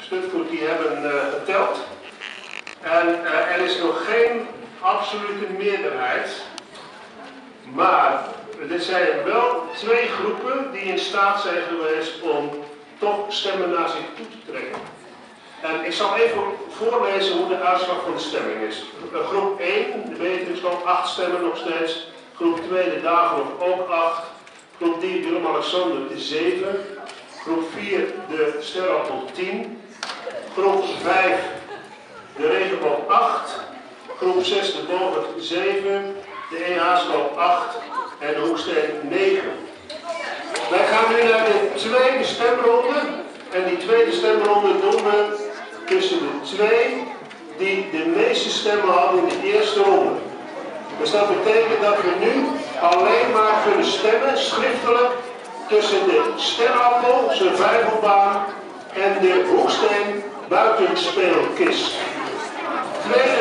Stutgoed die hebben geteld. En er is nog geen absolute meerderheid. Maar er zijn wel 2 groepen die in staat zijn geweest om toch stemmen naar zich toe te trekken. En ik zal even voorlezen hoe de uitslag van de stemming is. Groep 1, de Beatrixgroep, 8 stemmen nog steeds. Groep 2, de Dagenhof, ook 8. Groep 3, Willem-Alexander, 7. Groep 4, de Sterappel, 10. Groep 5, de Regenboog, 8. Groep 6, de Bogert, 7. De EH-school, 8. En de Hoeksteen, 9. Wij gaan nu naar de tweede stemronde. En die tweede stemronde doen we tussen de 2 die de meeste stemmen hadden in de eerste ronde. Dus dat betekent dat we nu alleen maar kunnen stemmen, schriftelijk, tussen de Sterappel, survivalbaan, en de Hoeksteen buitenspeelkist. Tweede